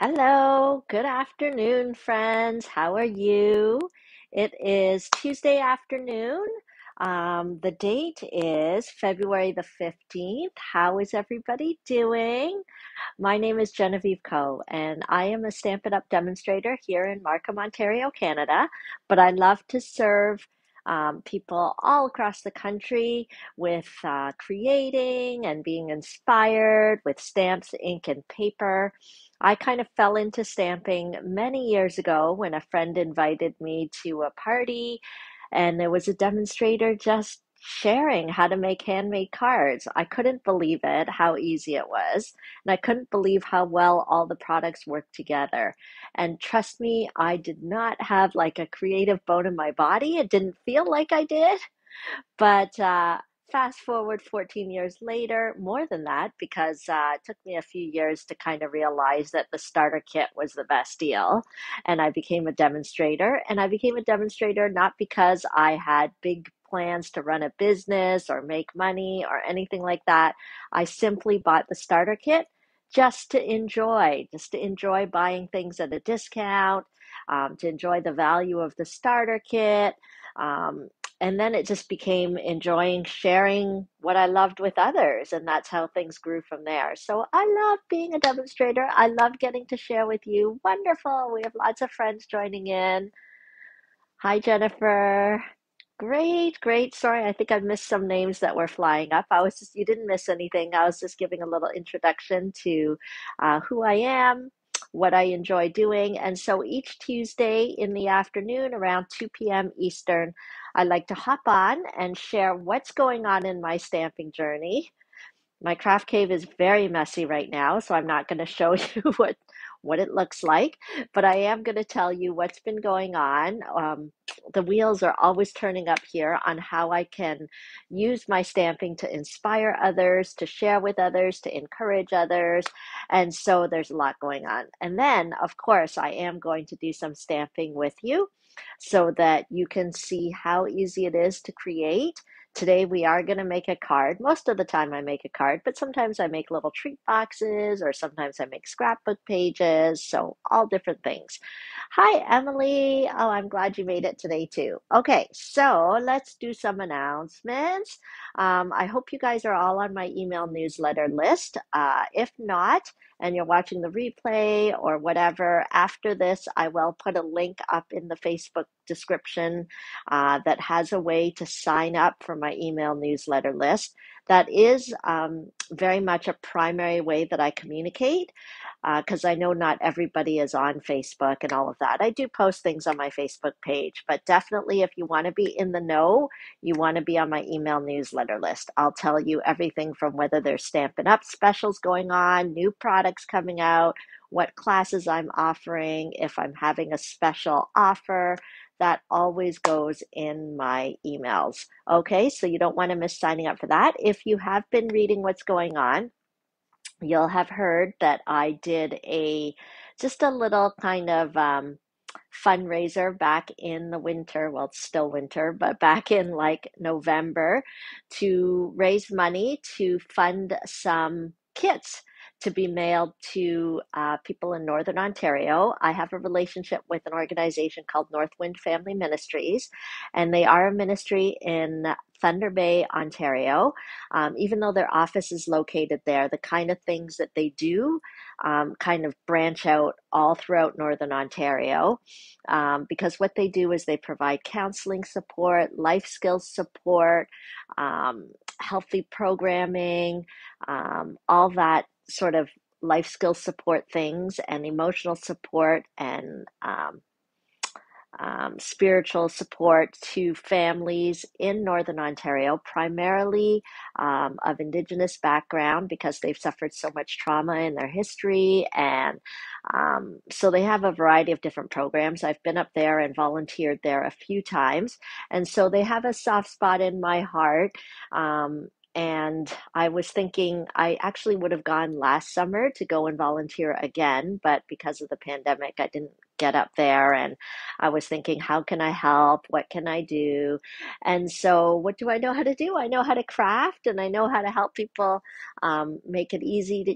Hello, good afternoon, friends. How are you? It is Tuesday afternoon. The date is February the 15th. How is everybody doing? My name is Genevieve Coe, and I am a Stampin' Up! Demonstrator here in Markham, Ontario, Canada. But I love to serve people all across the country with creating and being inspired with stamps, ink, and paper. I kind of fell into stamping many years ago when a friend invited me to a party, and there was a demonstrator just sharing how to make handmade cards. I couldn't believe it, how easy it was. And I couldn't believe how well all the products worked together. And trust me, I did not have like a creative bone in my body. It didn't feel like I did. But fast forward 14 years later, more than that, because it took me a few years to kind of realize that the starter kit was the best deal. And I became a demonstrator. And I became a demonstrator not because I had big plans to run a business or make money or anything like that. I simply bought the starter kit just to enjoy buying things at a discount, to enjoy the value of the starter kit. Um, and then it just became enjoying sharing what I loved with others, and that's how things grew from there. So I love being a demonstrator. I love getting to share with you. Wonderful. We have lots of friends joining in. Hi, Jennifer. Great, great. Sorry, I think I missed some names that were flying up. You didn't miss anything. I was just giving a little introduction to who I am, what I enjoy doing. And so each Tuesday in the afternoon around 2 p.m. Eastern, I like to hop on and share what's going on in my stamping journey. My craft cave is very messy right now, so I'm not going to show you what it looks like, but I am going to tell you what's been going on. The wheels are always turning up here on how I can use my stamping to inspire others, to share with others, to encourage others, and so there's a lot going on. And then, of course, I am going to do some stamping with you so that you can see how easy it is to create. Today we are going to make a card. Most of the time I make a card, but sometimes I make little treat boxes or sometimes I make scrapbook pages. So all different things. Hi, Emily. Oh, I'm glad you made it today too. Okay, so let's do some announcements. I hope you guys are all on my email newsletter list. If not, and you're watching the replay or whatever, after this, I will put a link up in the Facebook description that has a way to sign up for my email newsletter list. That is very much a primary way that I communicate because I know not everybody is on Facebook and all of that. I do post things on my Facebook page, but definitely if you want to be in the know, you want to be on my email newsletter list. I'll tell you everything from whether there's Stampin' Up! Specials going on, new products coming out, what classes I'm offering, if I'm having a special offer. That always goes in my emails. Okay, so you don't want to miss signing up for that. If you have been reading what's going on, you'll have heard that I did just a little kind of fundraiser back in the winter. Well, it's still winter, but back in like November to raise money to fund some kits to be mailed to people in Northern Ontario. I have a relationship with an organization called Northwind Family Ministries, and they are a ministry in Thunder Bay, Ontario. Even though their office is located there, the kind of things that they do kind of branch out all throughout Northern Ontario because what they do is they provide counseling support, life skills support, um, healthy programming, all that sort of life skills support things, and emotional support and spiritual support to families in Northern Ontario, primarily of Indigenous background because they've suffered so much trauma in their history. And so they have a variety of different programs. I've been up there and volunteered there a few times. And so they have a soft spot in my heart. And I was thinking I actually would have gone last summer to go and volunteer again, but because of the pandemic, I didn't get up there, and I was thinking, how can I help? What can I do? And so, what do I know how to do? I know how to craft, and I know how to help people make it easy to,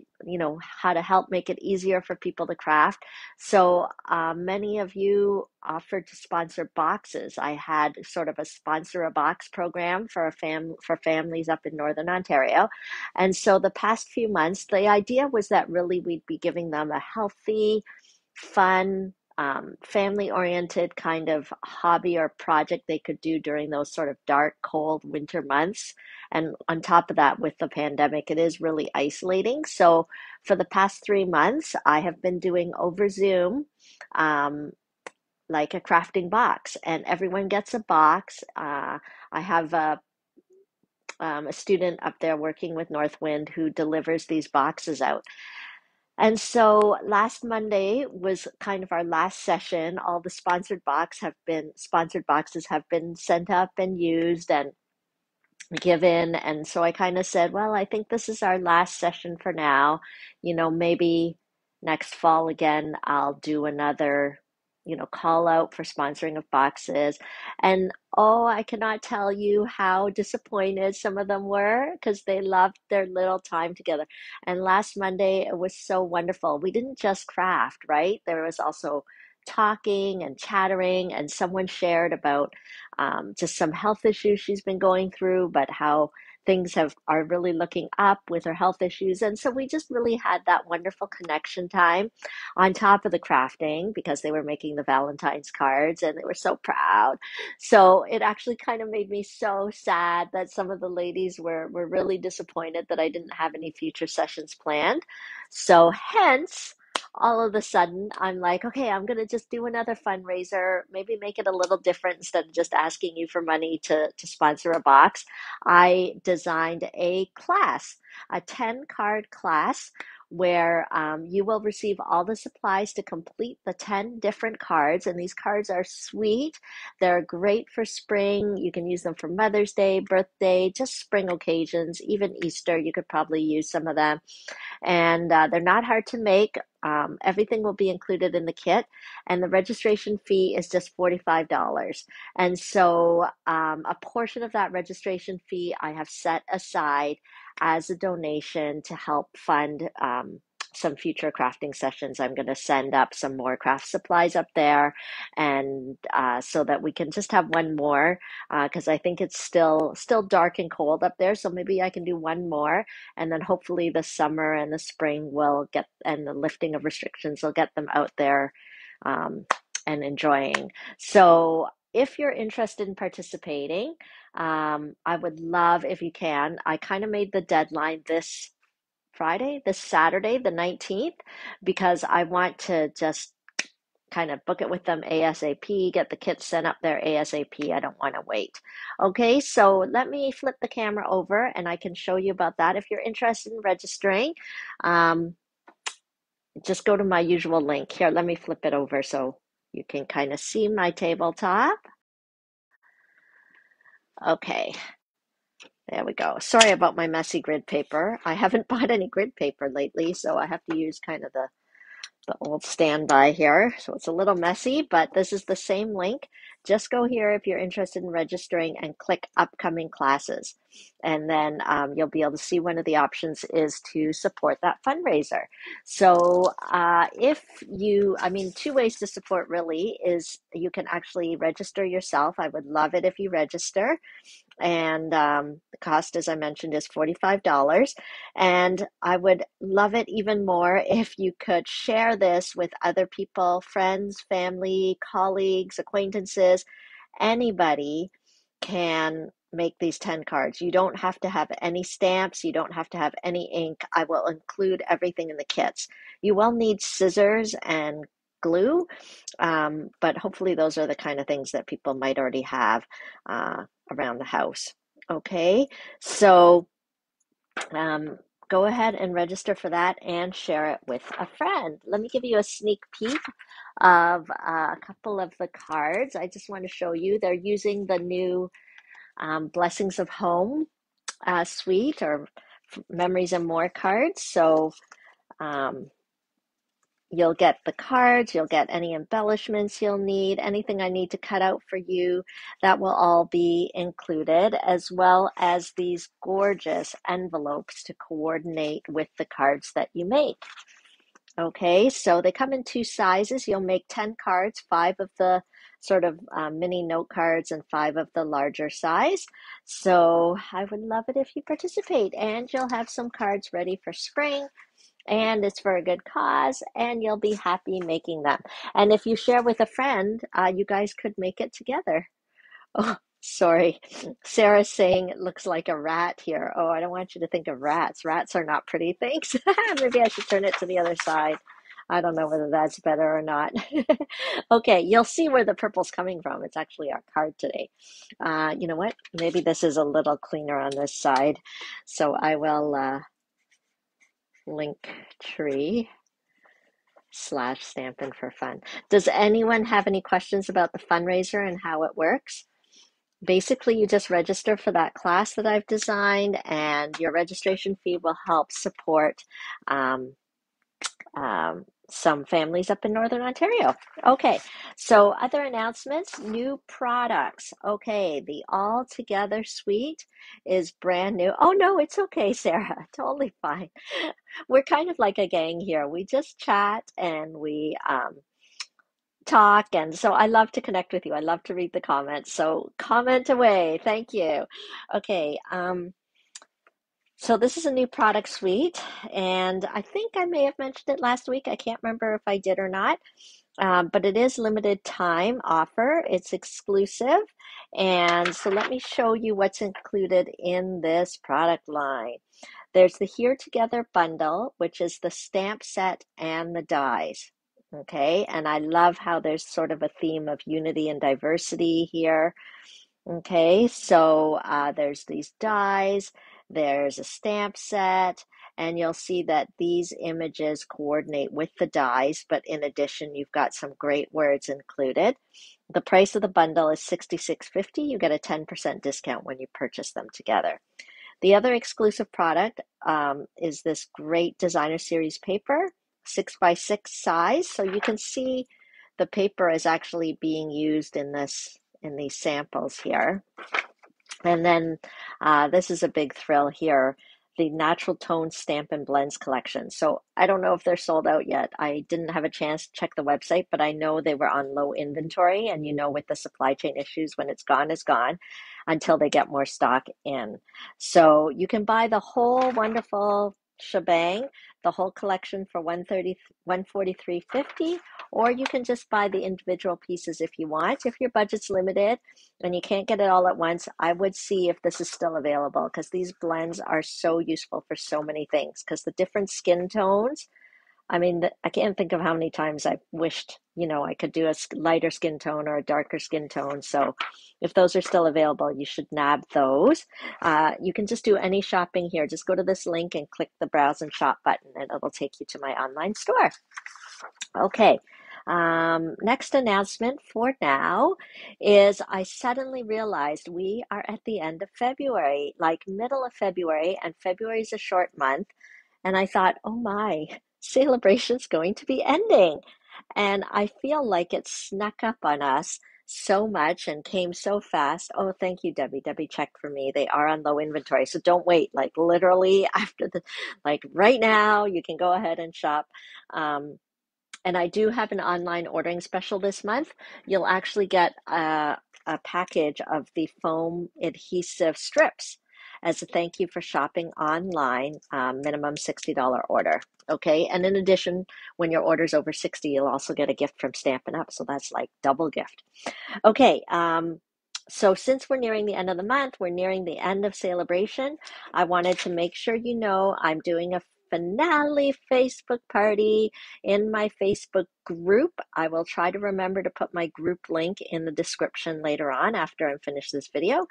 how to help make it easier for people to craft. So, many of you offered to sponsor boxes. I had sort of a sponsor a box program for for families up in Northern Ontario. And so the past few months, the idea was that really we'd be giving them a healthy, fun, family-oriented kind of hobby or project they could do during those sort of dark, cold winter months. And on top of that, with the pandemic, it is really isolating. So for the past 3 months, I have been doing over Zoom, um, like a crafting box, and everyone gets a box. I have a student up there working with Northwind who delivers these boxes out. And so last Monday was kind of our last session. All the sponsored boxes have been sent up and used and given. And so I kind of said, well, I think this is our last session for now. Maybe next fall again, I'll do another, call out for sponsoring of boxes. And oh, I cannot tell you how disappointed some of them were because they loved their little time together. And last Monday, it was so wonderful. We didn't just craft, right? There was also talking and chattering, and someone shared about just some health issues she's been going through, but how things are really looking up with her health issues. And so we just really had that wonderful connection time on top of the crafting because they were making the Valentine's cards and they were so proud. So it actually kind of made me so sad that some of the ladies were really disappointed that I didn't have any future sessions planned. So hence, all of a sudden I'm like, okay, I'm going to just do another fundraiser, maybe make it a little different instead of just asking you for money to sponsor a box. I designed a class, a 10-card class where you will receive all the supplies to complete the 10 different cards. And these cards are sweet. They're great for spring. You can use them for Mother's Day, birthday, just spring occasions, even Easter. You could probably use some of them, and they're not hard to make. Everything will be included in the kit, and the registration fee is just $45. And so a portion of that registration fee I have set aside as a donation to help fund some future crafting sessions. I'm going to send up some more craft supplies up there, and so that we can just have one more, because I think it's still dark and cold up there. So maybe I can do one more, and then hopefully the summer and the spring will get, and the lifting of restrictions will get them out there and enjoying. So if you're interested in participating, I would love if you can. I kind of made the deadline this Saturday, the 19th, because I want to just kind of book it with them ASAP, get the kits sent up there ASAP. I don't want to wait. Okay, so let me flip the camera over and I can show you about that. If you're interested in registering, um, just go to my usual link. Here, let me flip it over so you can kind of see my tabletop. Okay, there we go. Sorry about my messy grid paper. I haven't bought any grid paper lately, so I have to use kind of the old standby here. So it's a little messy, but this is the same link. Just go here if you're interested in registering and click upcoming classes. And then you'll be able to see one of the options is to support that fundraiser. So two ways to support really is you can actually register yourself. I would love it if you register. And the cost, as I mentioned, is $45. And I would love it even more if you could share this with other people, friends, family, colleagues, acquaintances. Anybody can make these 10 cards. You don't have to have any stamps. You don't have to have any ink. I will include everything in the kits. You will need scissors and glue, but hopefully those are the kind of things that people might already have around the house. Okay, so go ahead and register for that and share it with a friend. Let me give you a sneak peek of a couple of the cards. I just want to show you. They're using the new Blessings of Home suite or Memories and More cards. So You'll get the cards, you'll get any embellishments you'll need, anything I need to cut out for you, that will all be included, as well as these gorgeous envelopes to coordinate with the cards that you make. Okay, so they come in two sizes. You'll make 10 cards, 5 of the sort of mini note cards and 5 of the larger size. So I would love it if you participate, and you'll have some cards ready for spring, and it's for a good cause, and you'll be happy making them. And if you share with a friend, you guys could make it together. Oh, sorry. Sarah's saying it looks like a rat here. Oh, I don't want you to think of rats. Rats are not pretty things. Maybe I should turn it to the other side. I don't know whether that's better or not. Okay, you'll see where the purple's coming from. It's actually our card today. You know what? Maybe this is a little cleaner on this side. So I will link tree / Stampin' for Fun. Does anyone have any questions about the fundraiser and how it works? Basically, you just register for that class that I've designed, and your registration fee will help support um, some families up in Northern Ontario. Okay, so other announcements, new products. Okay, the All Together Suite is brand new. Oh no, it's okay, Sarah, totally fine. We're kind of like a gang here. We just chat and we talk, and so I love to connect with you. I love to read the comments, so comment away. Thank you. Okay, so this is a new product suite, and I think I may have mentioned it last week. I can't remember if I did or not, but it is limited time offer. It's exclusive, and so let me show you what's included in this product line. There's the Here Together bundle, which is the stamp set and the dies. Okay, and I love how there's sort of a theme of unity and diversity here. Okay, so there's these dies, there's a stamp set, and you'll see that these images coordinate with the dies, but in addition, you've got some great words included. The price of the bundle is $66.50. You get a 10% discount when you purchase them together. The other exclusive product is this great designer series paper, 6x6 size. So you can see the paper is actually being used in these samples here. And then this is a big thrill here, the Natural Tone Stampin' Blends collection. So I don't know if they're sold out yet. I didn't have a chance to check the website, but I know they were on low inventory. And you know, with the supply chain issues, when it's gone until they get more stock in. So you can buy the whole wonderful shebang, the whole collection for $143.50, or you can just buy the individual pieces if you want. If your budget's limited and you can't get it all at once, I would see if this is still available, because these blends are so useful for so many things, because the different skin tones, I mean, I can't think of how many times I've wished, I could do a lighter skin tone or a darker skin tone. So if those are still available, you should nab those. You can just do any shopping here. Just go to this link and click the Browse and Shop button, and it'll take you to my online store. Okay. Next announcement for now is I suddenly realized we are at the end of February, like middle of February, and February is a short month. And I thought, oh my, celebration's going to be ending. And I feel like it snuck up on us so much and came so fast. Oh, thank you, Debbie. Debbie checked for me. They are on low inventory. So don't wait, like literally like right now, you can go ahead and shop. And I do have an online ordering special this month. You'll actually get a package of the foam adhesive strips as a thank you for shopping online, minimum $60 order. Okay, and in addition, when your order's over 60, you'll also get a gift from Stampin' Up, so that's like double gift. Okay, so since we're nearing the end of the month, we're nearing the end of Saleabration, I wanted to make sure you know I'm doing a finale Facebook party in my Facebook group. I will try to remember to put my group link in the description later on after I finish this video.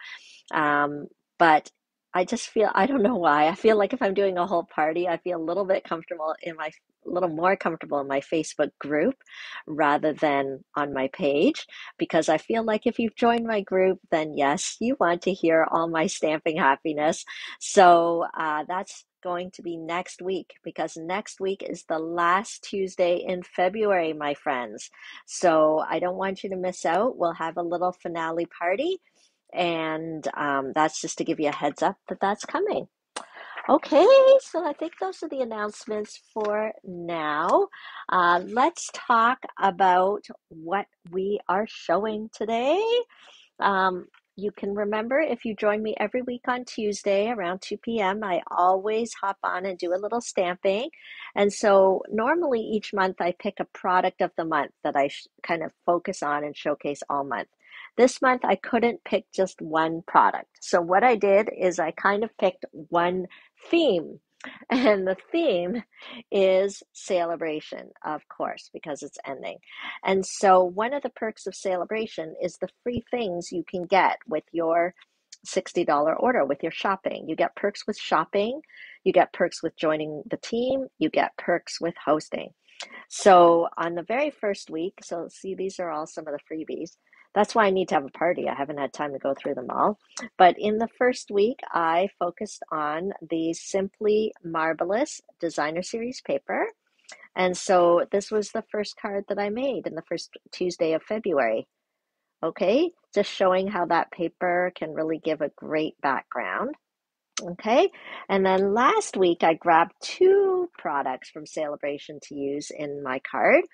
But I just feel, I don't know why, I feel like if I'm doing a whole party, I feel a little bit comfortable a little more comfortable in my Facebook group rather than on my page, because I feel like if you've joined my group, then yes, you want to hear all my stamping happiness. So that's going to be next week, because next week is the last Tuesday in February, my friends. So I don't want you to miss out. We'll have a little finale party, and that's just to give you a heads up that that's coming. Okay, so I think those are the announcements for now. Let's talk about what we are showing today. Um, you can remember, if you join me every week on Tuesday around 2 p.m., I always hop on and do a little stamping. And so normally each month I pick a product of the month that I kind of focus on and showcase all month. This month I couldn't pick just one product. So what I did is I kind of picked one theme. And the theme is saleabration, of course, because it's ending. And so one of the perks of saleabration is the free things you can get with your $60 order, with your shopping. You get perks with shopping, you get perks with joining the team, you get perks with hosting. So on the very first week, so see, these are all some of the freebies. That's why I need to have a party. I haven't had time to go through them all. But in the first week, I focused on the Simply Marvelous Designer Series paper. And so this was the first card that I made in the first Tuesday of February. Okay, just showing how that paper can really give a great background. Okay, and then last week I grabbed two products from Saleabration to use in my card.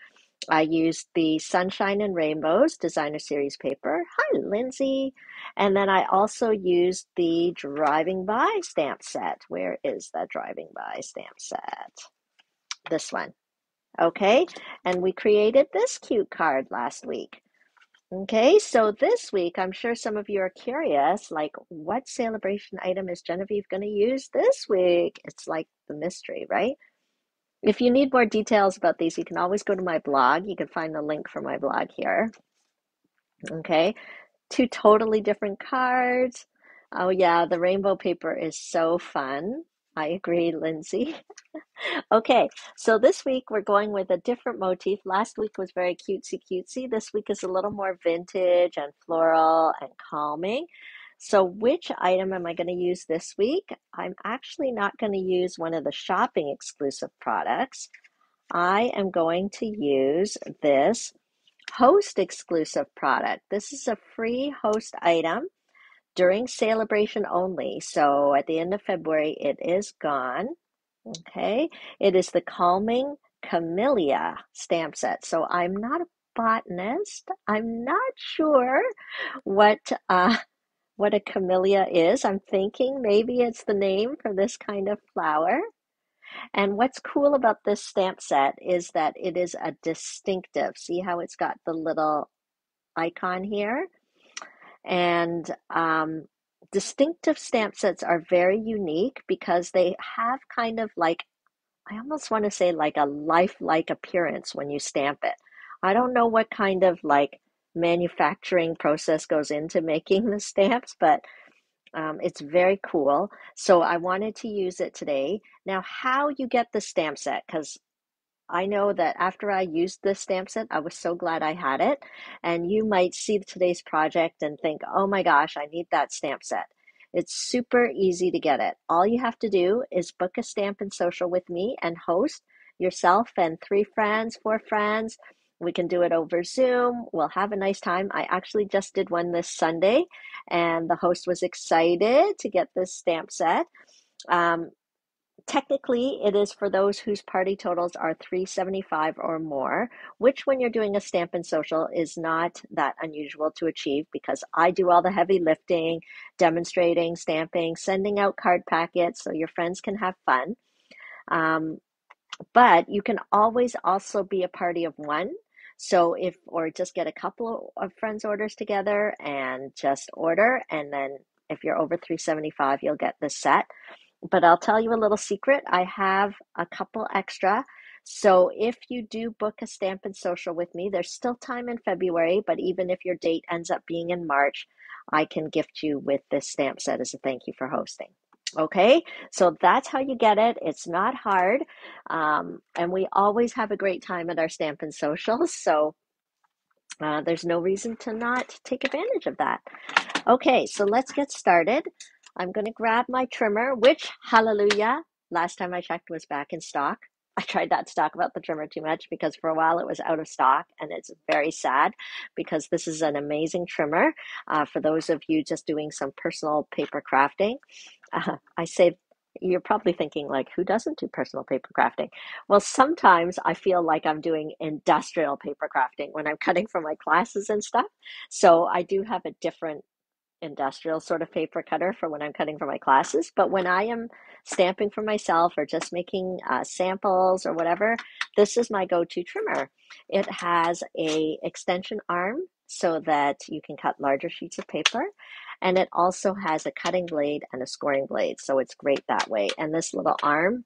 I used the Sunshine and Rainbows Designer Series paper. Hi, Lindsay. And then I also used the Driving By stamp set. Where is that Driving By stamp set? This one. Okay, and we created this cute card last week. Okay, so this week, I'm sure some of you are curious, like, what Saleabration item is Genevieve going to use this week? It's like the mystery, right? If you need more details about these, you can always go to my blog. You can find the link for my blog here. Okay, two totally different cards. Oh yeah, the rainbow paper is so fun. I agree, Lindsay. Okay, so this week we're going with a different motif. Last week was very cutesy cutesy. This week is a little more vintage and floral and calming. So which item am I going to use this week? I'm actually not going to use one of the shopping exclusive products. I am going to use this host exclusive product. This is a free host item during Saleabration only. So at the end of February, it is gone. Okay, it is the Calming Camellia stamp set. So I'm not a botanist. I'm not sure what what a camellia is. I'm thinking maybe it's the name for this kind of flower. And what's cool about this stamp set is that it is a distinctive. See how it's got the little icon here? And distinctive stamp sets are very unique because they have kind of like, I almost want to say like a lifelike appearance when you stamp it. I don't know what kind of like manufacturing process goes into making the stamps, but it's very cool. So I wanted to use it today. Now, how you get the stamp set, because I know that after I used this stamp set, I was so glad I had it. And you might see today's project and think, oh my gosh, I need that stamp set. It's super easy to get it. All you have to do is book a Stampin' Social with me and host yourself and 3 friends, 4 friends. We can do it over Zoom. We'll have a nice time. I actually just did one this Sunday, and the host was excited to get this stamp set. Um, Technically, it is for those whose party totals are 375 or more, which when you're doing a Stampin' Social is not that unusual to achieve because I do all the heavy lifting, demonstrating, stamping, sending out card packets so your friends can have fun. But you can always also be a party of one. So or just get a couple of friends orders together and just order. And then if you're over 375, you'll get this set. But I'll tell you a little secret. I have a couple extra. So if you do book a Stampin' Social with me, there's still time in February, but even if your date ends up being in March, I can gift you with this stamp set as a thank you for hosting. Okay, so that's how you get it. It's not hard. And we always have a great time at our Stampin' Socials. So there's no reason to not take advantage of that. Okay, so let's get started. I'm going to grab my trimmer, which, hallelujah, last time I checked was back in stock. I tried not to talk about the trimmer too much because for a while it was out of stock, and it's very sad because this is an amazing trimmer for those of you just doing some personal paper crafting. I say you're probably thinking like, who doesn't do personal paper crafting? Well, sometimes I feel like I'm doing industrial paper crafting when I'm cutting for my classes and stuff. So I do have a different industrial sort of paper cutter for when I'm cutting for my classes. But when I am stamping for myself or just making samples or whatever, this is my go-to trimmer. It has a extension arm so that you can cut larger sheets of paper. And it also has a cutting blade and a scoring blade. So it's great that way. And this little arm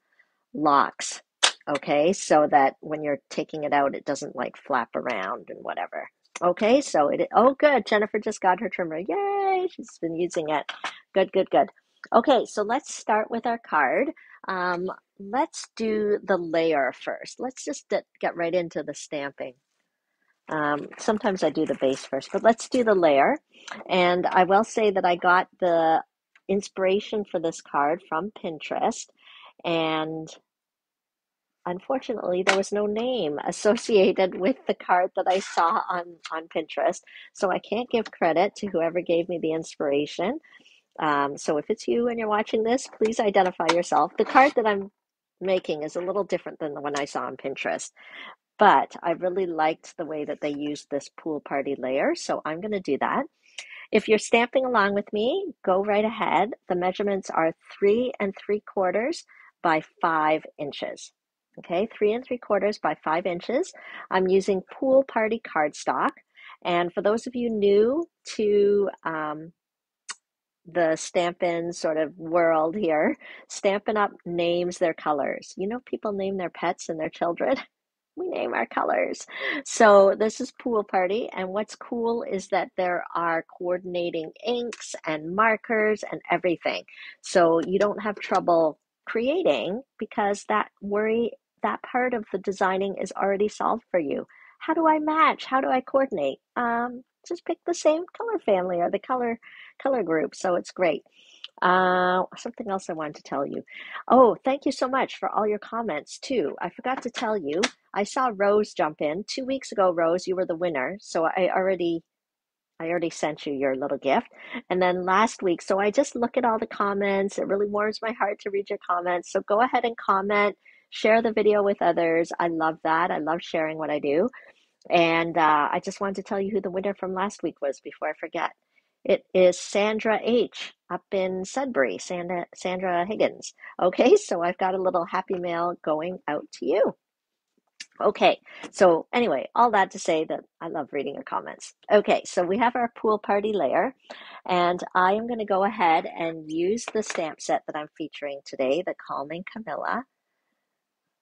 locks, okay, so that when you're taking it out, it doesn't like flap around and whatever. Okay, so oh, good. Jennifer just got her trimmer. Yay, she's been using it. Good, good, good. Okay, so let's start with our card. Let's do the layer first. Let's just get right into the stamping. Sometimes I do the base first, but let's do the layer. And I will say that I got the inspiration for this card from Pinterest, and unfortunately, there was no name associated with the card that I saw on Pinterest. So I can't give credit to whoever gave me the inspiration. So if it's you and you're watching this, please identify yourself. The card that I'm making is a little different than the one I saw on Pinterest, but I really liked the way that they used this pool party layer. So I'm going to do that. If you're stamping along with me, go right ahead. The measurements are 3 3/4 by 5 inches. Okay, 3 3/4 by 5 inches. I'm using Pool Party cardstock. And for those of you new to the Stampin' sort of world here, Stampin' Up names their colors. You know, people name their pets and their children. We name our colors. So this is Pool Party, and what's cool is that there are coordinating inks and markers and everything. So you don't have trouble creating because that part of the designing is already solved for you. How do I match? How do I coordinate? Just pick the same color family or the color group. So it's great. Something else I wanted to tell you. Oh, thank you so much for all your comments too. I forgot to tell you, I saw Rose jump in 2 weeks ago. Rose, you were the winner, so I already sent you your little gift. And then last week, so I just look at all the comments. It really warms my heart to read your comments. So go ahead and comment, share the video with others. I love that. I love sharing what I do. And I just wanted to tell you who the winner from last week was before I forget. It is Sandra H. up in Sudbury, Sandra Higgins. Okay, so I've got a little happy mail going out to you. Okay, so anyway, all that to say that I love reading your comments. Okay, so we have our pool party layer, and I am going to go ahead and use the stamp set that I'm featuring today, the Calming Camilla.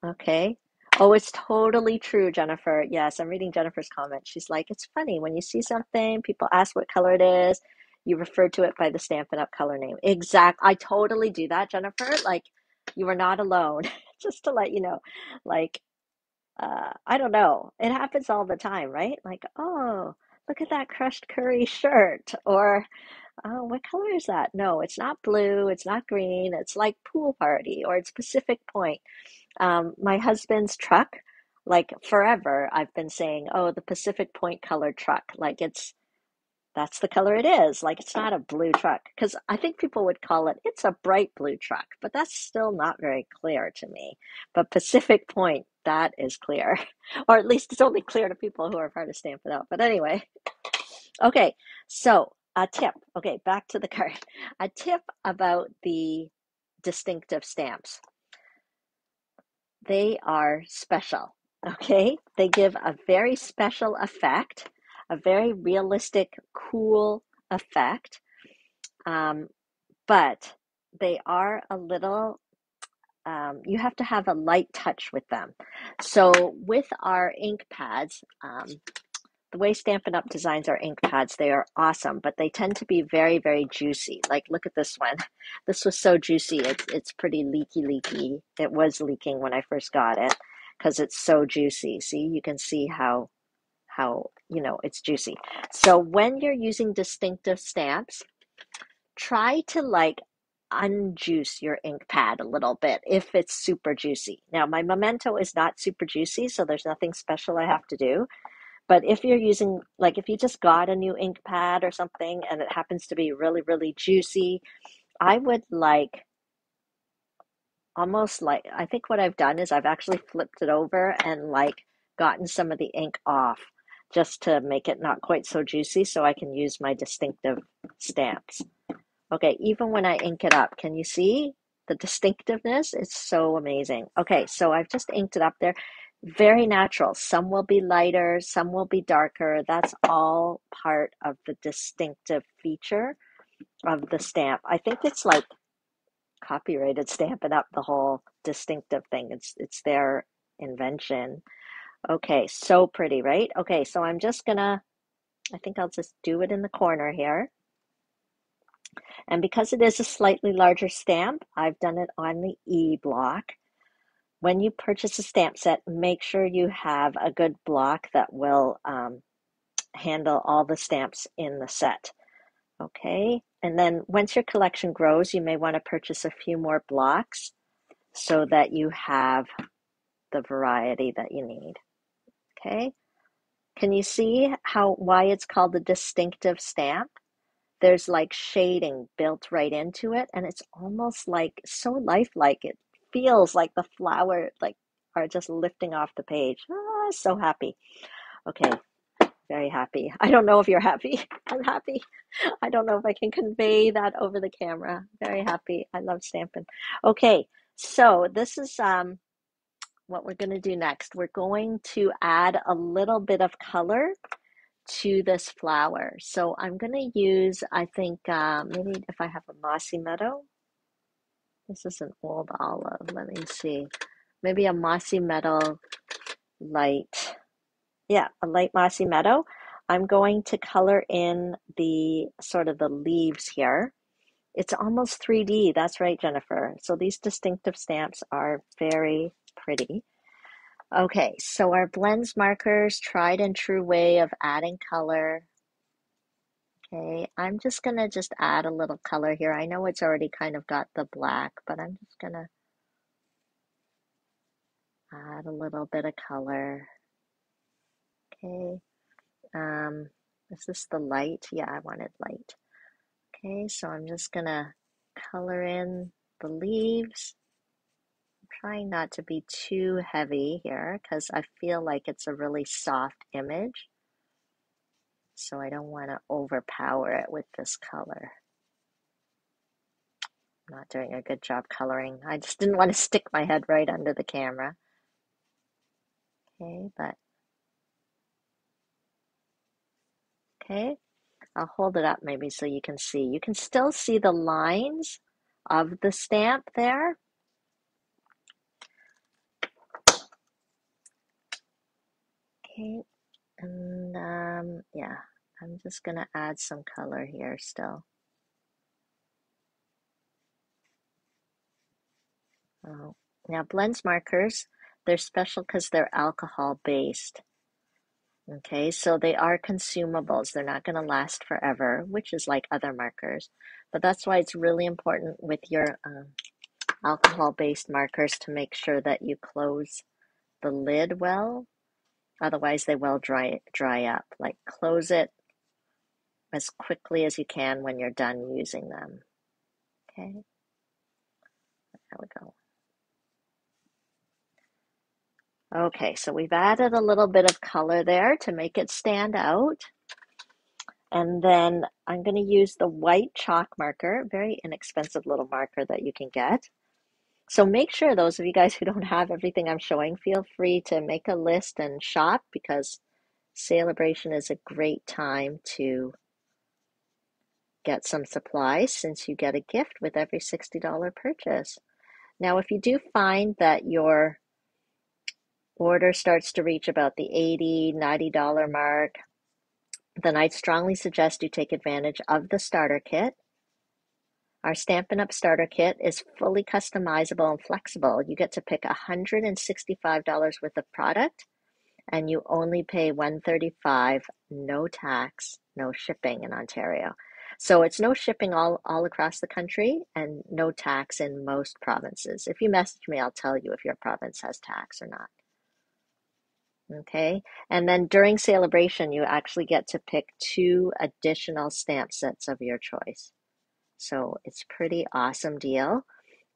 Okay. Oh, it's totally true, Jennifer. Yes, I'm reading Jennifer's comment. She's like, it's funny when you see something, people ask what color it is, you refer to it by the Stampin' Up color name. Exact. I totally do that, Jennifer. Like, you are not alone. Just to let you know. Like, I don't know. It happens all the time, right? Like, oh, look at that crushed curry shirt. Or, oh, what color is that? No, it's not blue. It's not green. It's like pool party or it's Pacific Point. My husband's truck, like forever, I've been saying, oh, the Pacific Point colored truck. Like that's the color it is. Like it's not a blue truck. Because I think people would call it's a bright blue truck, but that's still not very clear to me. But Pacific Point, that is clear. Or at least it's only clear to people who are part of Stampin' Up. But anyway, okay, so a tip. Okay, back to the card. A tip about the distinctive stamps. They are special, okay? They give a very special effect, a very realistic, cool effect, but they are a little, you have to have a light touch with them. So with our ink pads, the way Stampin' Up designs our ink pads, they are awesome, but they tend to be very, very juicy. Like, look at this one. This was so juicy. It's pretty leaky. It was leaking when I first got it because it's so juicy. See, you can see how it's juicy. So when you're using distinctive stamps, try to unjuice your ink pad a little bit if it's super juicy. Now, my Memento is not super juicy, so there's nothing special I have to do. But if you're using, like if you just got a new ink pad or something and it happens to be really, really juicy, I would like almost like, I think what I've done is I've actually flipped it over and like gotten some of the ink off just to make it not quite so juicy so I can use my distinctive stamps. Okay, even when I ink it up, can you see the distinctiveness? It's so amazing. Okay, so I've just inked it up there. Very natural. Some will be lighter, some will be darker. That's all part of the distinctive feature of the stamp. I think it's like copyrighted Stampin' Up, the whole distinctive thing. It's their invention. Okay, so pretty, right? Okay, so I'm just gonna, I think I'll just do it in the corner here. And because it is a slightly larger stamp, I've done it on the E block. When you purchase a stamp set, make sure you have a good block that will handle all the stamps in the set. Okay, and then once your collection grows, you may want to purchase a few more blocks so that you have the variety that you need. Okay, can you see why it's called a distinctive stamp? There's like shading built right into it, and it's almost like so lifelike. It feels like the flower like are just lifting off the page. Ah, so happy. Okay, very happy. I don't know if you're happy. I'm happy. I don't know if I can convey that over the camera. Very happy. I love stamping. Okay, so this is what we're going to do next. We're going to add a little bit of color to this flower. So I'm going to use, I think, maybe if I have a mossy meadow. This is an old olive. Let me see. Maybe a mossy meadow light. Yeah, a light mossy meadow. I'm going to color in the sort of the leaves here. It's almost 3D. That's right, Jennifer. So these distinctive stamps are very pretty. Okay, so our blends markers, tried and true way of adding color. Okay, I'm just gonna just add a little color here. I know it's already kind of got the black, but I'm just gonna add a little bit of color. Okay, is this the light? Yeah, I wanted light. Okay, so I'm just gonna color in the leaves. I'm trying not to be too heavy here because I feel like it's a really soft image. So I don't want to overpower it with this color. I'm not doing a good job coloring. I just didn't want to stick my head right under the camera. Okay, but okay, I'll hold it up maybe so you can see. You can still see the lines of the stamp there. Okay, and yeah, I'm just gonna add some color here still. Oh, now blends markers, they're special because they're alcohol based. Okay, so they are consumables. They're not going to last forever, which is like other markers. But that's why it's really important with your alcohol-based markers to make sure that you close the lid well. Otherwise, they will dry up. Like close it as quickly as you can when you're done using them. Okay, there we go. Okay, so we've added a little bit of color there to make it stand out. And then I'm going to use the white chalk marker, very inexpensive little marker that you can get. So make sure, those of you guys who don't have everything I'm showing, feel free to make a list and shop because Saleabration is a great time to get some supplies since you get a gift with every $60 purchase. Now, if you do find that your order starts to reach about the $80, $90 mark, then I'd strongly suggest you take advantage of the starter kit. Our Stampin' Up! Starter Kit is fully customizable and flexible. You get to pick $165 worth of product, and you only pay $135, no tax, no shipping in Ontario. So it's no shipping all across the country and no tax in most provinces. If you message me, I'll tell you if your province has tax or not. Okay, and then during Saleabration, you actually get to pick 2 additional stamp sets of your choice. So it's a pretty awesome deal.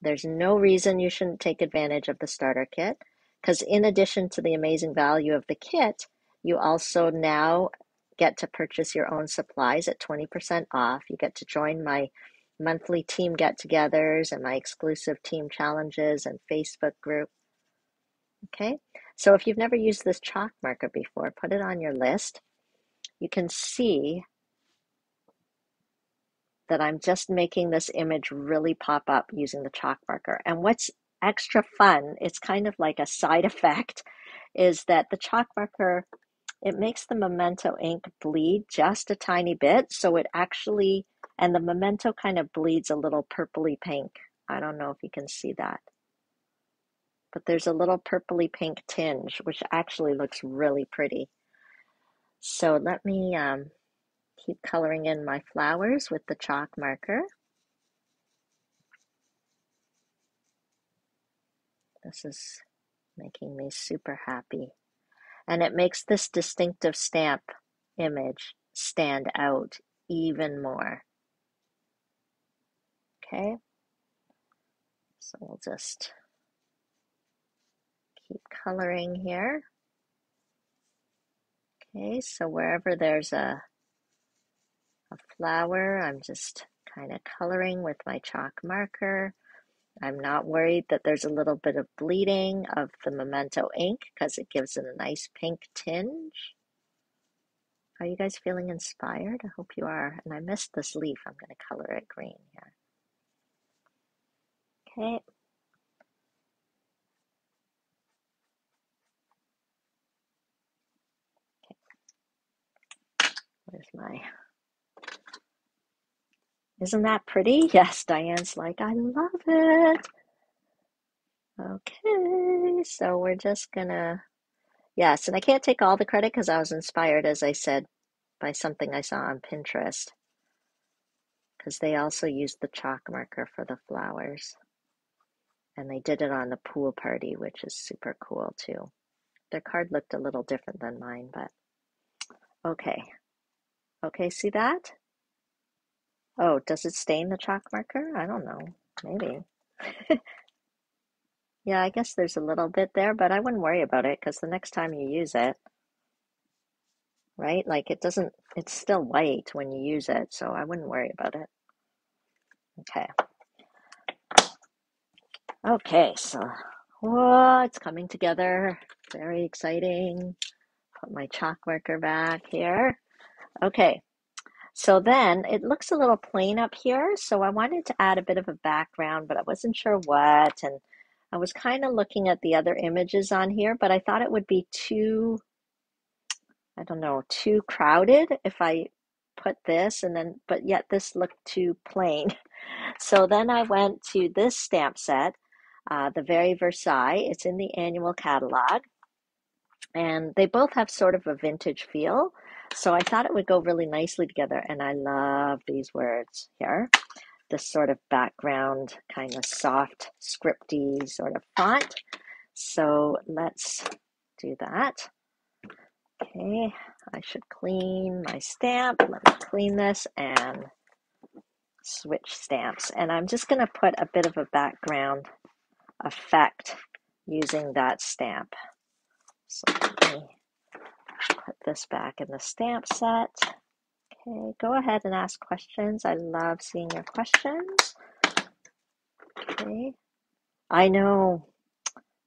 There's no reason you shouldn't take advantage of the starter kit, because in addition to the amazing value of the kit, you also now get to purchase your own supplies at 20% off. You get to join my monthly team get-togethers and my exclusive team challenges and Facebook group. Okay, so if you've never used this chalk marker before, put it on your list. You can see that I'm just making this image really pop up using the chalk marker. And what's extra fun, it's kind of like a side effect, is that the chalk marker, it makes the memento ink bleed just a tiny bit. So it actually, and the memento kind of bleeds a little purpley pink. I don't know if you can see that, but there's a little purpley pink tinge, which actually looks really pretty. So let me keep coloring in my flowers with the chalk marker. This is making me super happy. And it makes this distinctive stamp image stand out even more. Okay, so we'll just keep coloring here. Okay, so wherever there's a flower, I'm just kind of coloring with my chalk marker. I'm not worried that there's a little bit of bleeding of the memento ink because it gives it a nice pink tinge. Are you guys feeling inspired? I hope you are. And I missed this leaf. I'm going to color it green here. Okay. Where's my... Isn't that pretty? Yes, Diane's like, I love it. Okay, so we're just gonna... Yes, and I can't take all the credit because I was inspired, as I said, by something I saw on Pinterest. Because they also used the chalk marker for the flowers. And they did it on the pool party, which is super cool too. Their card looked a little different than mine, but okay. Okay, see that? Oh, does it stain the chalk marker? I don't know. Maybe. Yeah, I guess there's a little bit there, but I wouldn't worry about it because the next time you use it, right? Like it doesn't, it's still white when you use it, so I wouldn't worry about it. Okay. Okay, so, whoa, it's coming together. Very exciting. Put my chalk marker back here. Okay, so then it looks a little plain up here, so I wanted to add a bit of a background, but I wasn't sure what, and I was kind of looking at the other images on here, but I thought it would be too, I don't know, too crowded if I put this and then, but yet this looked too plain. So then I went to this stamp set, the Very Versailles. It's in the annual catalog, and they both have sort of a vintage feel. So I thought it would go really nicely together, and I love these words here. This sort of background, kind of soft, scripty sort of font. So let's do that. Okay, I should clean my stamp. Let me clean this and switch stamps. And I'm just going to put a bit of a background effect using that stamp. So let me put this back in the stamp set. Okay, go ahead and ask questions. I love seeing your questions. Okay, I know,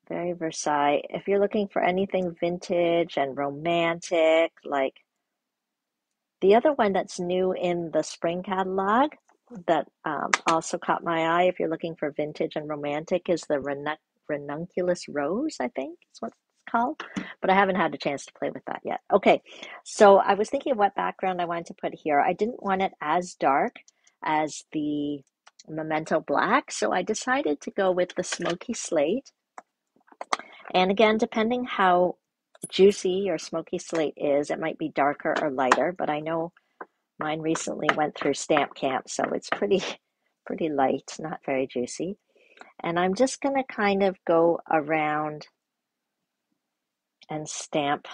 Very Versailles. If you're looking for anything vintage and romantic, like the other one that's new in the spring catalog that also caught my eye, if you're looking for vintage and romantic, is the Ranunculus Rose, I think is what it's called. But I haven't had a chance to play with that yet. Okay, so I was thinking of what background I wanted to put here. I didn't want it as dark as the Memento Black, so I decided to go with the Smoky Slate. And again, depending how juicy your Smoky Slate is, it might be darker or lighter, but I know Mine recently went through stamp camp, so it's pretty light, not very juicy. And I'm just going to kind of go around and stamp.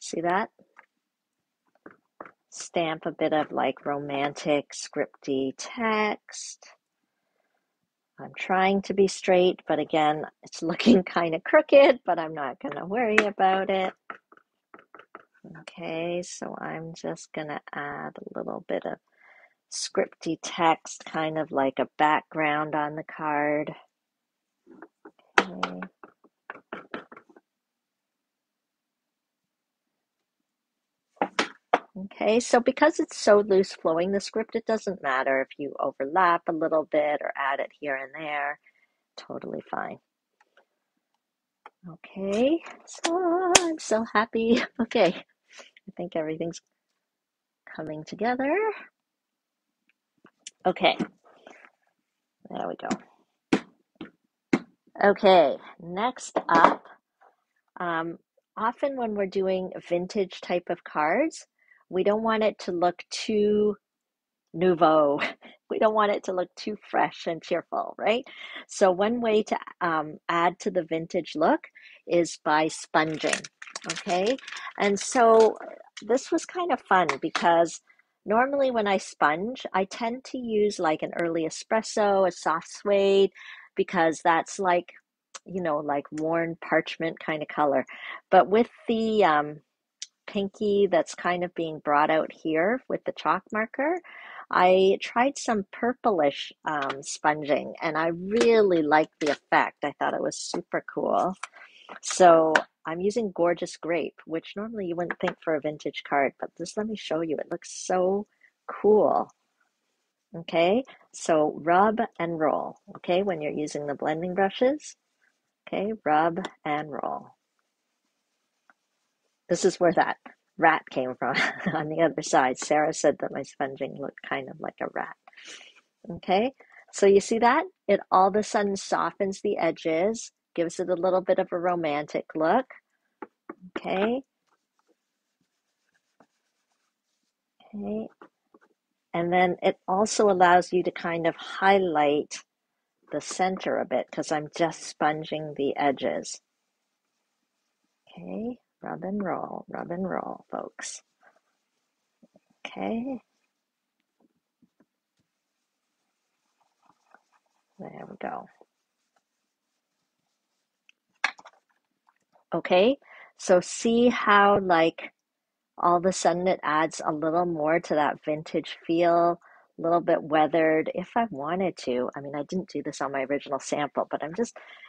See that? Stamp a bit of like romantic scripty text. I'm trying to be straight, but again, it's looking kind of crooked, but I'm not going to worry about it. Okay, so I'm just going to add a little bit of scripty text, kind of like a background on the card. Okay. Okay, so because it's so loose flowing, the script, it doesn't matter if you overlap a little bit or add it here and there. Totally fine. Okay, so I'm so happy. Okay, I think everything's coming together. Okay, there we go. Okay, next up, often when we're doing vintage type of cards, we don't want it to look too nouveau. We don't want it to look too fresh and cheerful, right? So one way to add to the vintage look is by sponging, okay? And so this was kind of fun because normally when I sponge, I tend to use like an early espresso, a soft suede, because that's like, you know, like worn parchment kind of color. But with the pinky that's kind of being brought out here with the chalk marker, I tried some purplish sponging and I really liked the effect. I thought it was super cool. So I'm using Gorgeous Grape, which normally you wouldn't think for a vintage card, but just let me show you. It looks so cool. Okay, so rub and roll. Okay, when you're using the blending brushes. Okay, rub and roll. This is where that rat came from on the other side. Sarah said that my sponging looked kind of like a rat. Okay, so you see that? It all of a sudden softens the edges, gives it a little bit of a romantic look. Okay, okay. And then it also allows you to kind of highlight the center a bit because I'm just sponging the edges. Okay, rub and roll, folks. Okay, there we go. Okay, so see how like all of a sudden it adds a little more to that vintage feel, a little bit weathered if I wanted to. I mean, I didn't do this on my original sample, but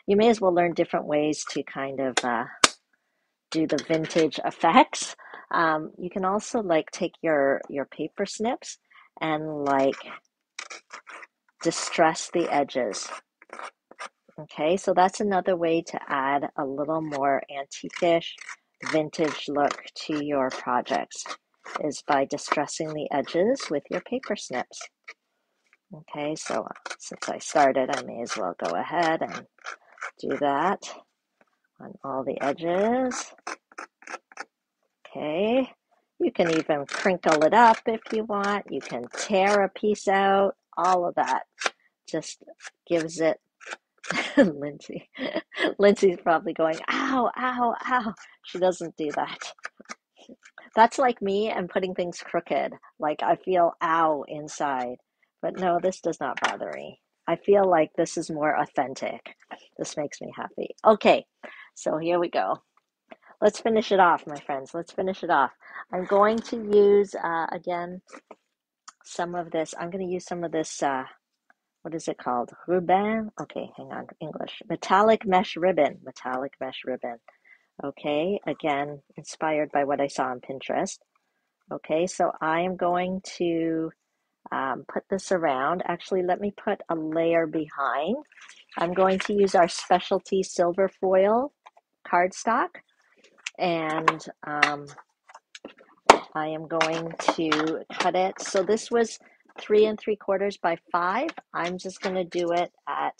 you may as well learn different ways to kind of do the vintage effects. You can also like take your paper snips and like distress the edges. Okay, so that's another way to add a little more antique-ish vintage look to your projects is by distressing the edges with your paper snips. Okay, so since I started, I may as well go ahead and do that on all the edges. Okay, you can even crinkle it up if you want. You can tear a piece out. All of that just gives it Lindsay. Lindsay's probably going, ow, ow, ow. She doesn't do that. That's like me and putting things crooked. Like I feel ow inside. But no, this does not bother me. I feel like this is more authentic. This makes me happy. Okay, so here we go. Let's finish it off, my friends. Let's finish it off. I'm going to use, again, some of this. I'm going to use some of this what is it called? Ruban? Okay, hang on, English. Metallic mesh ribbon. Metallic mesh ribbon. Okay, again, inspired by what I saw on Pinterest. Okay, so I am going to put this around. Actually, let me put a layer behind. I'm going to use our specialty silver foil cardstock, and I am going to cut it. So this was 3 3/4 by 5. I'm just going to do it at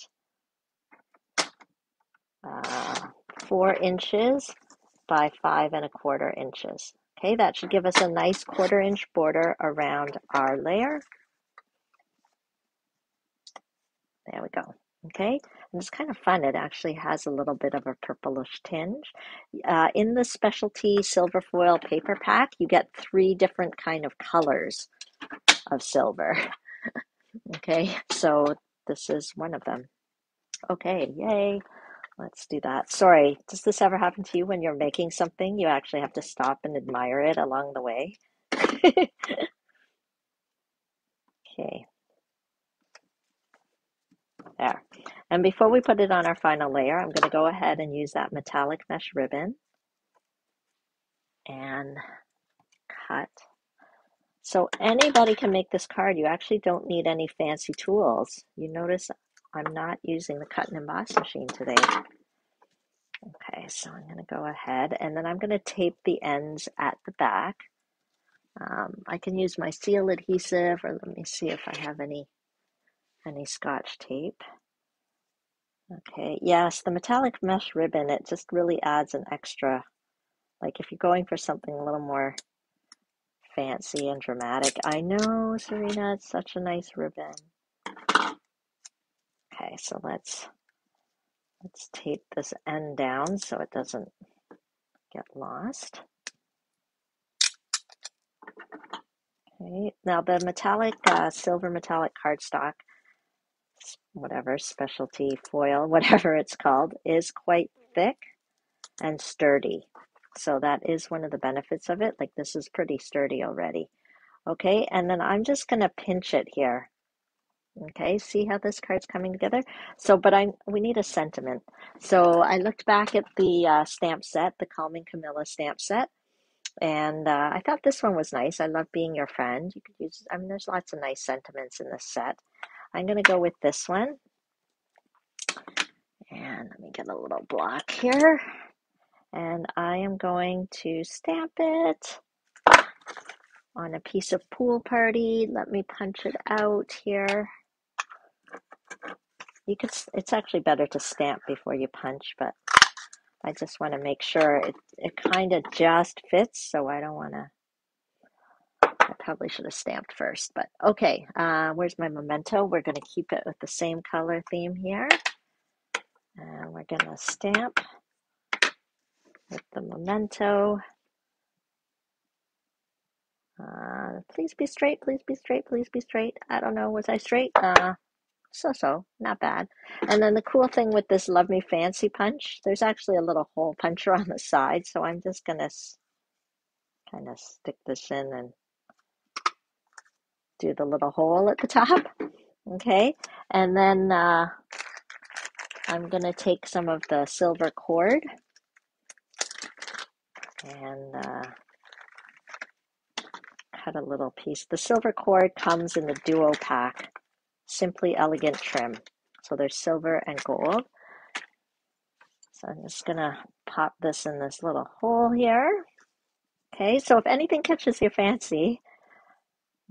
4 inches by 5 1/4 inches. Okay, that should give us a nice 1/4" border around our layer. There we go. Okay, and it's kind of fun. It actually has a little bit of a purplish tinge. In the specialty silver foil paper pack, you get 3 different kind of colors of silver. Okay, so this is one of them. Okay, yay. Let's do that. Sorry, does this ever happen to you when you're making something? You actually have to stop and admire it along the way. Okay, there. And before we put it on our final layer, I'm going to go ahead and use that metallic mesh ribbon and cut. So anybody can make this card. You actually don't need any fancy tools. You notice I'm not using the cut and emboss machine today. Okay, so I'm going to go ahead and then I'm going to tape the ends at the back. I can use my seal adhesive, or let me see if I have any Scotch tape. Okay, yes, the metallic mesh ribbon, it just really adds an extra, like if you're going for something a little more fancy and dramatic. I know, Serena, it's such a nice ribbon. Okay, so let's tape this end down so it doesn't get lost. Okay, now the metallic, silver metallic cardstock, whatever, specialty foil, whatever it's called, is quite thick and sturdy. So that is one of the benefits of it. Like this is pretty sturdy already. Okay, and then I'm just going to pinch it here. Okay, see how this card's coming together? So, but we need a sentiment. So I looked back at the stamp set, the Calming Camilla stamp set, and I thought this one was nice. I love being your friend. You could use, I mean, there's lots of nice sentiments in this set. I'm going to go with this one. And let me get a little block here. And I am going to stamp it on a piece of Pool Party. Let me punch it out here. You could, it's actually better to stamp before you punch, but I just want to make sure it kind of just fits, so I don't want to, I probably should have stamped first, but okay. Where's my memento? We're going to keep it with the same color theme here. And we're going to stamp with the memento. Please be straight, please be straight, please be straight. I don't know, was I straight? So, not bad. And then the cool thing with this Love Me Fancy punch, there's actually a little hole puncher on the side, so I'm just going to kind of stick this in and do the little hole at the top. Okay, and then I'm going to take some of the silver cord and cut a little piece. The silver cord comes in the duo pack, Simply Elegant Trim. So there's silver and gold. So I'm just going to pop this in this little hole here. Okay, so if anything catches your fancy,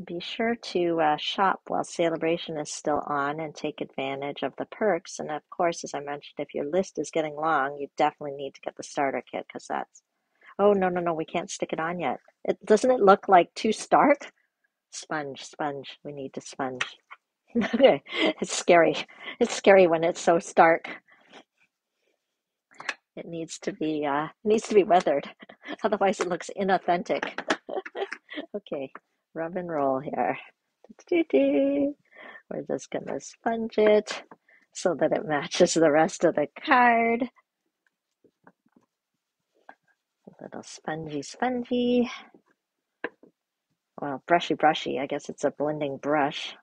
be sure to shop while Saleabration is still on and take advantage of the perks. And of course, as I mentioned, if your list is getting long, you definitely need to get the starter kit because that's, oh, no, we can't stick it on yet. Doesn't it look like too stark? Sponge, we need to sponge. It's scary. It's scary when it's so stark. It needs to be weathered. Otherwise it looks inauthentic. Okay, rub and roll here. We're just gonna sponge it so that it matches the rest of the card. A little spongy. Well, brushy. I guess it's a blending brush,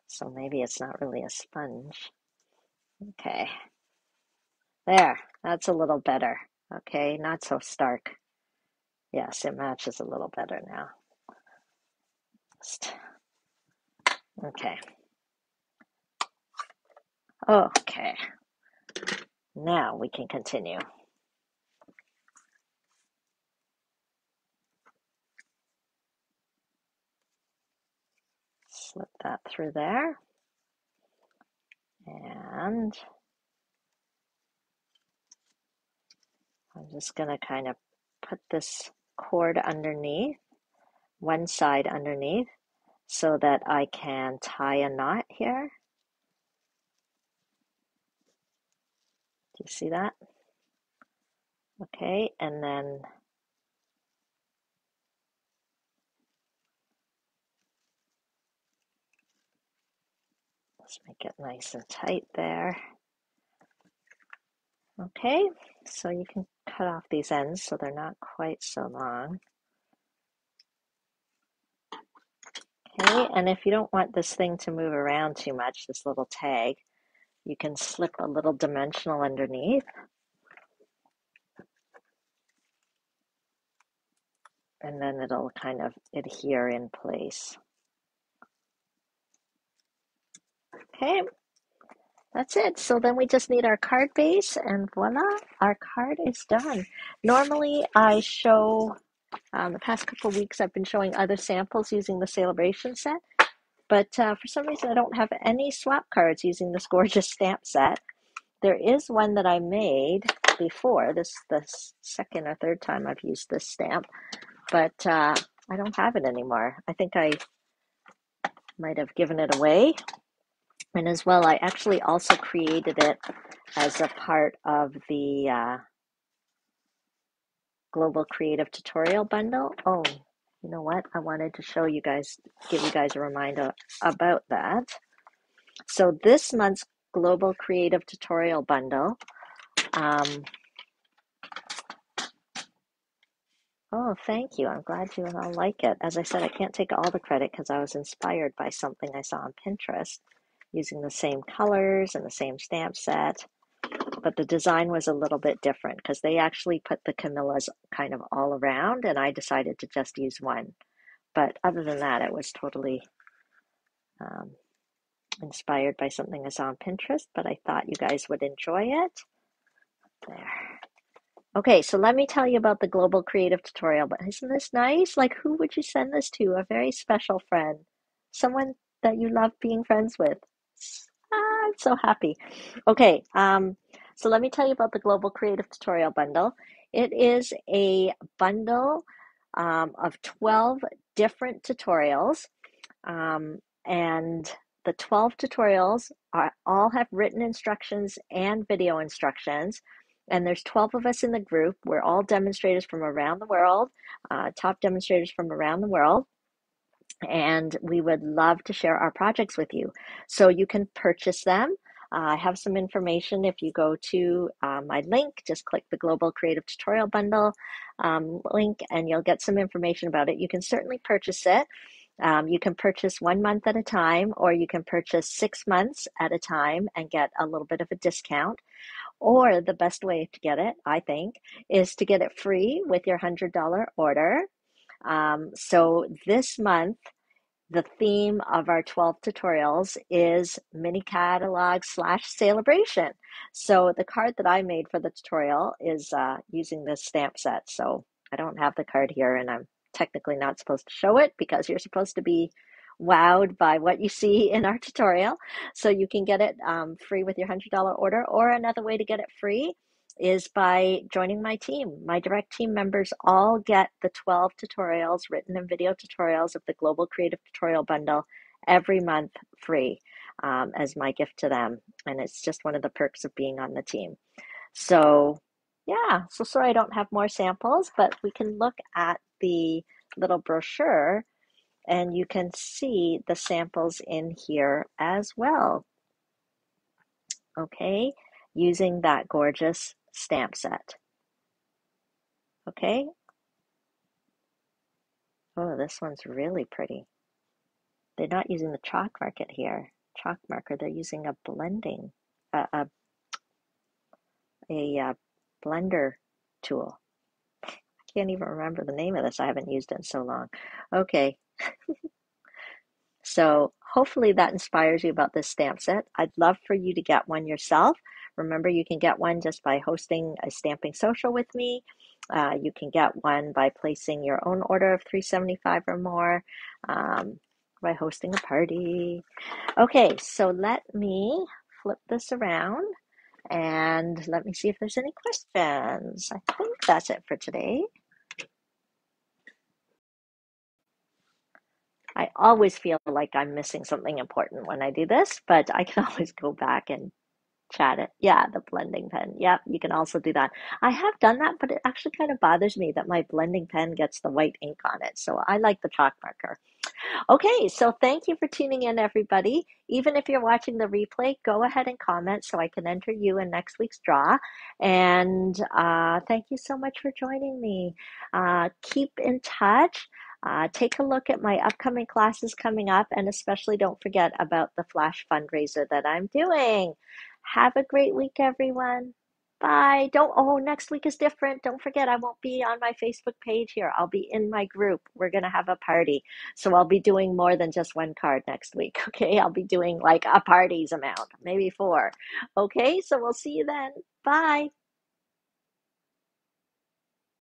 so maybe it's not really a sponge. Okay. There, that's a little better. Okay, not so stark. Yes, it matches a little better now. Okay. Okay. Now we can continue. Slip that through there. And I'm just going to kind of put this cord underneath, one side underneath, so that I can tie a knot here. Do you see that? Okay, and then let's make it nice and tight there. Okay, so you can cut off these ends so they're not quite so long. Okay, and if you don't want this thing to move around too much, this little tag, you can slip a little dimensional underneath. And then it'll kind of adhere in place. Okay, that's it. So then we just need our card base, and voila, our card is done. Normally I show, the past couple of weeks I've been showing other samples using the Saleabration set, but for some reason I don't have any swap cards using this gorgeous stamp set. There is one that I made before, this the second or third time I've used this stamp, but I don't have it anymore. I think I might have given it away. And as well, I actually also created it as a part of the Global Creative Tutorial Bundle. Oh, you know what? I wanted to show you guys, give you guys a reminder about that. So this month's Global Creative Tutorial Bundle, oh, thank you. I'm glad you all like it. As I said, I can't take all the credit because I was inspired by something I saw on Pinterest using the same colors and the same stamp set. But the design was a little bit different because they actually put the camellias kind of all around, and I decided to just use one. But other than that, it was totally inspired by something I saw on Pinterest, but I thought you guys would enjoy it. There. Okay, so let me tell you about the Global Creative Tutorial. But isn't this nice? Like, who would you send this to? A very special friend, someone that you love being friends with. I'm so happy. Okay, so let me tell you about the Global Creative Tutorial Bundle. It is a bundle of 12 different tutorials, and the 12 tutorials all have written instructions and video instructions. And there's 12 of us in the group. We're all demonstrators from around the world, top demonstrators from around the world. And we would love to share our projects with you. So you can purchase them. I have some information. If you go to my link, just click the Global Creative Tutorial Bundle link, and you'll get some information about it. You can certainly purchase it. You can purchase 1 month at a time, or you can purchase 6 months at a time and get a little bit of a discount. Or the best way to get it, I think, is to get it free with your $100 order. So this month, the theme of our 12 tutorials is mini catalog / saleabration. So the card that I made for the tutorial is using this stamp set. So I don't have the card here, and I'm technically not supposed to show it because you're supposed to be wowed by what you see in our tutorial. So you can get it free with your $100 order, or another way to get it free is by joining my team. My direct team members all get the 12 tutorials, written and video tutorials of the Global Creative Tutorial Bundle every month free as my gift to them. And it's just one of the perks of being on the team. So yeah, so sorry I don't have more samples, but we can look at the little brochure and you can see the samples in here as well. Okay, using that gorgeous stamp set. Okay. Oh, this one's really pretty. They're not using the chalk marker here. Chalk marker. They're using a blending, a blender tool. I can't even remember the name of this. I haven't used it in so long. Okay. So hopefully that inspires you about this stamp set. I'd love for you to get one yourself. Remember, you can get one just by hosting a stamping social with me. You can get one by placing your own order of $3.75 or more, by hosting a party. Okay, so let me flip this around and let me see if there's any questions. I think that's it for today. I always feel like I'm missing something important when I do this, but I can always go back and chat it. Yeah, the blending pen. Yep, you can also do that. I have done that, but it actually kind of bothers me that my blending pen gets the white ink on it. So I like the chalk marker. Okay, so thank you for tuning in, everybody. Even if you're watching the replay, go ahead and comment so I can enter you in next week's draw. And thank you so much for joining me. Keep in touch. Take a look at my upcoming classes coming up, and especially don't forget about the Flash fundraiser that I'm doing. Have a great week, everyone. Bye. Next week is different. Don't forget, I won't be on my Facebook page here. I'll be in my group. We're going to have a party. So I'll be doing more than just one card next week. Okay. I'll be doing like a party's amount, maybe four. Okay. So we'll see you then. Bye.